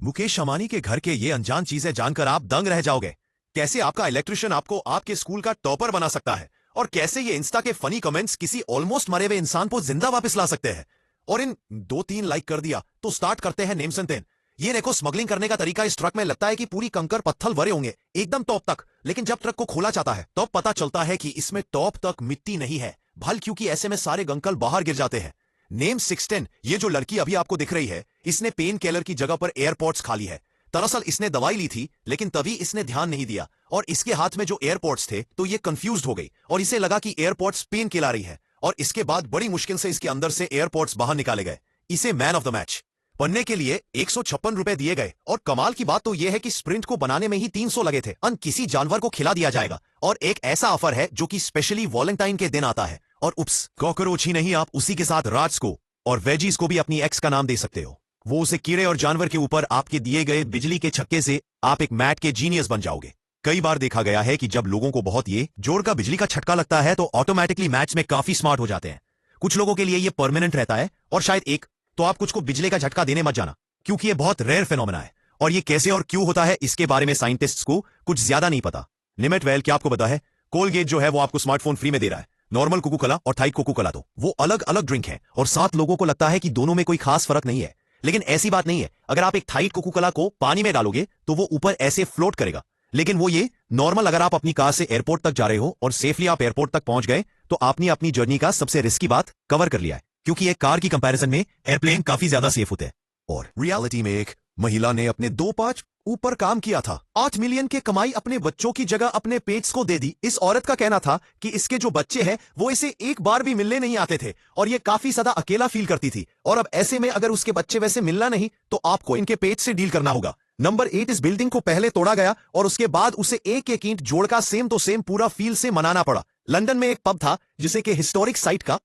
मुकेश अंबानी के घर के ये अनजान चीजें जानकर आप दंग रह जाओगे। कैसे आपका इलेक्ट्रिशियन आपको आपके स्कूल का टॉपर बना सकता है, और कैसे ये इंस्टा के फनी कमेंट्स किसी ऑलमोस्ट मरे हुए इंसान को जिंदा वापस ला सकते हैं। और इन 2-3 लाइक कर दिया तो स्टार्ट करते हैं नेम सेंटेन। ये देखो, स्मगलिंग करने का तरीका इस ट्रक में लगता है कि पूरी कंकर पत्थर भरे होंगे एकदम टॉप तक, लेकिन जब ट्रक को खोला जाता है तब पता चलता है कि इसमें टॉप तक मिट्टी नहीं है, भल क्योंकि ऐसे में सारे कंकर बाहर गिर जाते हैं। नेम 610, ये जो लड़की अभी आपको दिख रही है, इसने पेन किलर की जगह पर एयरपोर्ट्स खा ली है। दरअसल इसने दवाई ली थी, लेकिन तभी इसने ध्यान नहीं दिया और इसके हाथ में जो एयरपोर्ट्स थे तो ये कंफ्यूज्ड हो गई और इसे लगा कि एयरपोर्ट्स पेन खिला रही है, और इसके बाद बड़ी मुश्किल से इसके अंदर से एयरपोर्ट्स बाहर निकाले गए। इसे मैन ऑफ द मैच बनने के लिए 156 रुपए दिए गए। और कमाल की बात तो यह है कि स्प्रिंट को बनाने में ही 300 लगे थे। किसी जानवर को खिला दिया जाएगा, और एक ऐसा ऑफर है जो कि स्पेशली वैलेंटाइन के दिन आता है। और उप्स, कॉकरोच ही नहीं, आप उसी के साथ राट्स को और वेजीज को भी अपनी एक्स का नाम दे सकते हो। वो उसे कीड़े और जानवर के ऊपर आपके दिए गए बिजली के छक्के से आप एक मैट के जीनियस बन जाओगे। कई बार देखा गया है कि जब लोगों को बहुत ये जोर का बिजली का झटका लगता है तो ऑटोमेटिकली मैच में काफी स्मार्ट हो जाते हैं। कुछ लोगों के लिए ये परमानेंट रहता है और शायद एक, तो आप कुछ को बिजली का झटका देने मत जाना, क्योंकि ये बहुत रेयर फिनोमेना है। और ये कैसे और क्यों होता है इसके बारे में साइंटिस्ट्स को कुछ ज्यादा नहीं पता। निमेट वेल, क्या आपको पता है कोलगेट जो है वो आपको स्मार्टफोन फ्री में दे रहा है। नॉर्मल कोको कोला और थाई कोको कोला, तो वो अलग अलग ड्रिंक है और 7 लोगों को लगता है कि दोनों में कोई खास फर्क नहीं है, लेकिन ऐसी बात नहीं है। अगर आप एक थाई कोको कोला को पानी में डालोगे तो वो ऊपर ऐसे फ्लोट करेगा, लेकिन वो ये नॉर्मल। अगर आप अपनी कार से एयरपोर्ट तक जा रहे हो और सेफली आप एयरपोर्ट तक पहुंच गए तो आपने अपनी जर्नी का सबसे रिस्की बात कवर कर लिया है, क्योंकि एक कार की कंपैरिजन में एयरप्लेन काफी ज्यादा सेफ होते हैं। और रियलिटी में एक महिला ने अपने 2-5 ऊपर काम किया था, 8 मिलियन की कमाई अपने बच्चों की जगह अपने पेट्स को दे दी। इस औरत का कहना था कि इसके जो बच्चे हैं वो इसे एक बार भी मिलने नहीं आते थे और ये काफी ज्यादा अकेला फील करती थी। और अब ऐसे में अगर उसके बच्चे वैसे मिलना नहीं तो आपको इनके पेट से डील करना होगा। नंबर 8, इस बिल्डिंग को पहले तोड़ा गया और उसके बाद उसे एक एक ईंट जोड़कर सेम तो सेम पूरा फील से मनाना पड़ा। लंदन में एक पब था जिसे कि हिस्टोरिक साइट का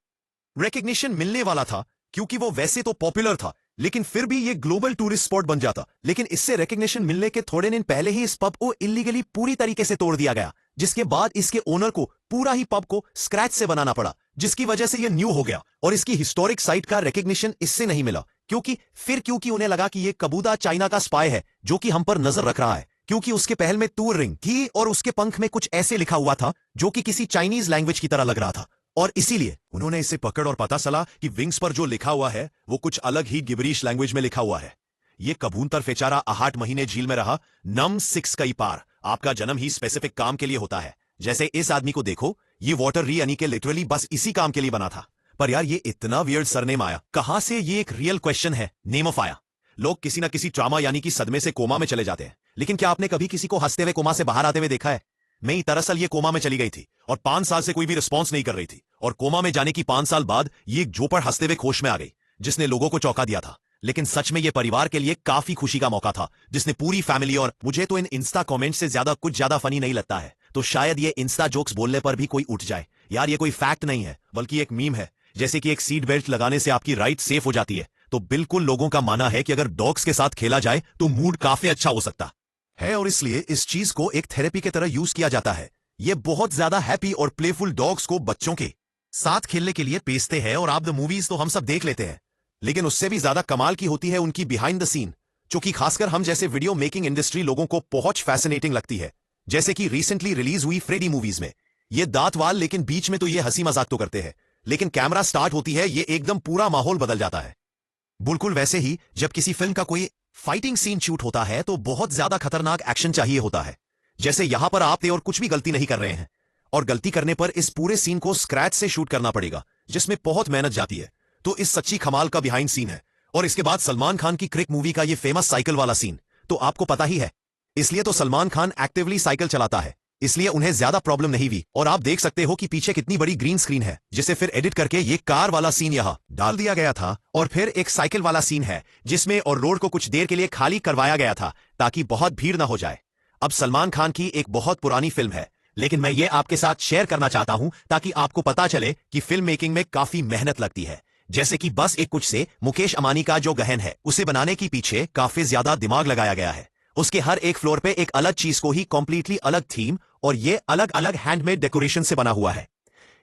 रिकग्निशन मिलने वाला था, क्योंकि वो वैसे तो पॉपुलर था, लेकिन फिर भी ये ग्लोबल टूरिस्ट स्पॉट बन जाता। लेकिन इससे रिकग्निशन मिलने के थोड़े दिन पहले ही इस पब को इलीगली पूरी तरीके से तोड़ दिया गया, जिसके बाद इसके ओनर को पूरा ही पब को स्क्रैच से बनाना पड़ा, जिसकी वजह से ये न्यू हो गया। और इसकी हिस्टोरिक साइट का रिकग्निशन इससे नहीं मिला, क्योंकि उन्हें लगा कि ये कबूदा चाइना का स्पाई है जो कि हम पर नजर रख रहा है, क्योंकि उसके पहल में टूर रिंग थी और उसके पंख में कुछ ऐसे लिखा हुआ था जो कि किसी चाइनीज लैंग्वेज की तरह लग रहा था। और इसीलिए उन्होंने इसे पकड़ और पता चला कि विंग्स पर जो लिखा हुआ है वो कुछ अलग ही गिबरीश लैंग्वेज में लिखा हुआ है। ये कबूतर बेचारा 8 महीने झील में रहा, नम 6 कई पार। आपका जन्म ही स्पेसिफिक काम के लिए होता है। जैसे इस आदमी को देखो, ये वाटर री यानी के लिटरली बस इसी काम के लिए बना था। पर यार ये इतना वियर्ड सरनेम आया कहां से, ये एक रियल क्वेश्चन है। नेम ऑफ आया। लोग किसी ना किसी ट्रामा यानी कि सदमे से कोमा में चले जाते हैं, लेकिन क्या आपने कभी किसी को हंसते हुए कोमा से बाहर आते हुए देखा है? नहीं, दरअसल ये कोमा में चली गई थी और 5 साल से कोई भी रिस्पॉन्स नहीं कर रही थी, और कोमा में जाने की 5 साल बाद ये एक जोपर हंसते हुए होश में आ गई, जिसने लोगों को चौंका दिया था। लेकिन सच में ये परिवार के लिए काफी खुशी का मौका था, जिसने पूरी फैमिली, और मुझे तो इन इंस्टा कमेंट से ज्यादा कुछ ज्यादा फनी नहीं लगता है, तो शायद ये इंस्टा जोक्स बोलने पर भी कोई उठ जाए। यार ये कोई फैक्ट नहीं है, बल्कि एक मीम है। जैसे कि एक सीट बेल्ट लगाने से आपकी राइट सेफ हो जाती है, तो बिल्कुल लोगों का मानना है कि अगर डॉग्स के साथ खेला जाए तो मूड काफी अच्छा हो सकता है, और इसलिए इस चीज को एक थेरेपी की तरह यूज किया जाता है। ये बहुत ज्यादा हैप्पी और प्लेफुल डॉग्स को बच्चों के साथ खेलने के लिए पेशते हैं। और आप द मूवीज तो हम सब देख लेते हैं, लेकिन उससे भी ज्यादा कमाल की होती है उनकी बिहाइंड द सीन, जो कि खासकर हम जैसे वीडियो मेकिंग इंडस्ट्री लोगों को बहुत फैसिनेटिंग लगती है। जैसे कि रिसेंटली रिलीज हुई फ्रेडी मूवीज में ये दांत वाल, लेकिन बीच में तो ये हंसी मजाक तो करते हैं, लेकिन कैमरा स्टार्ट होती है ये एकदम पूरा माहौल बदल जाता है। बिल्कुल वैसे ही जब किसी फिल्म का कोई फाइटिंग सीन शूट होता है तो बहुत ज्यादा खतरनाक एक्शन चाहिए होता है। जैसे यहां पर आप थे और कुछ भी गलती नहीं कर रहे हैं, और गलती करने पर इस पूरे सीन को स्क्रैच से शूट करना पड़ेगा, जिसमें बहुत मेहनत जाती है। तो इस सच्ची कमाल का बिहाइंड सीन है। और इसके बाद सलमान खान की क्रिक मूवी का ये फेमस साइकिल वाला सीन तो आपको पता ही है, इसलिए तो सलमान खान एक्टिवली साइकिल चलाता है, इसलिए उन्हें ज्यादा प्रॉब्लम नहीं हुई। और आप देख सकते हो कि पीछे कितनी बड़ी ग्रीन स्क्रीन है, जिसे फिर एडिट करके ये कार वाला सीन यहां डाल दिया गया था। और फिर एक साइकिल वाला सीन है जिसमें और रोड को कुछ देर के लिए खाली करवाया गया था ताकि बहुत भीड़ ना हो जाए। अब सलमान खान की एक बहुत पुरानी फिल्म है, लेकिन मैं ये आपके साथ शेयर करना चाहता हूं ताकि आपको पता चले कि फिल्म मेकिंग में काफी मेहनत लगती है। जैसे कि बस एक कुछ से मुकेश अंबानी का जो गहन है उसे बनाने के पीछे काफी ज्यादा दिमाग लगाया गया है। उसके हर एक फ्लोर पे एक अलग चीज को ही कॉम्प्लीटली अलग थीम और ये अलग अलग हैंडमेड डेकोरेशन से बना हुआ है।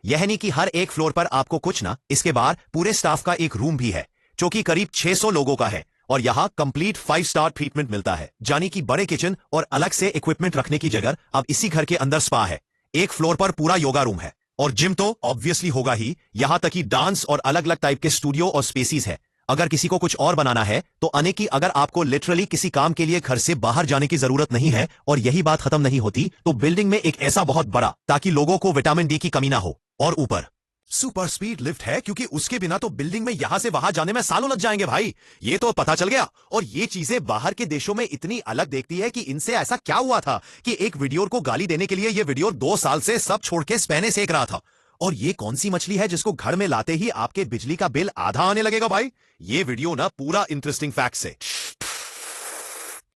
यह नहीं कि हर एक फ्लोर पर आपको कुछ ना, इसके बाद पूरे स्टाफ का एक रूम भी है जो कि करीब 600 लोगों का है, और यहाँ कंप्लीट 5 स्टार ट्रीटमेंट मिलता है, यानी कि बड़े किचन और अलग से इक्विपमेंट रखने की जगह अब इसी घर के अंदर स्पा है। एक फ्लोर पर पूरा योगा रूम है और जिम तो ऑब्वियसली होगा ही, यहां तक कि डांस और अलग अलग टाइप के स्टूडियो और स्पेसीज है। अगर किसी को कुछ और बनाना है तो अने की अगर आपको लिटरली किसी काम के लिए घर से बाहर जाने की जरूरत नहीं है और यही बात खत्म नहीं होती तो बिल्डिंग में एक ऐसा बहुत बड़ा ताकि लोगों को विटामिन डी की कमी ना हो। और ऊपर सुपर स्पीड लिफ्ट है क्योंकि उसके बिना तो बिल्डिंग में यहां से वहां जाने में सालों लग जाएंगे भाई, ये तो पता चल गया। और ये चीजें बाहर के देशों में इतनी अलग देखती है कि इनसे ऐसा क्या हुआ था कि एक वीडियो को गाली देने के लिए ये वीडियो 2 साल से सब छोड़ के स्पैने सेक रहा था। और ये कौन सी मछली है जिसको घर में लाते ही आपके बिजली का बिल आधा आने लगेगा भाई? ये वीडियो ना पूरा इंटरेस्टिंग फैक्ट से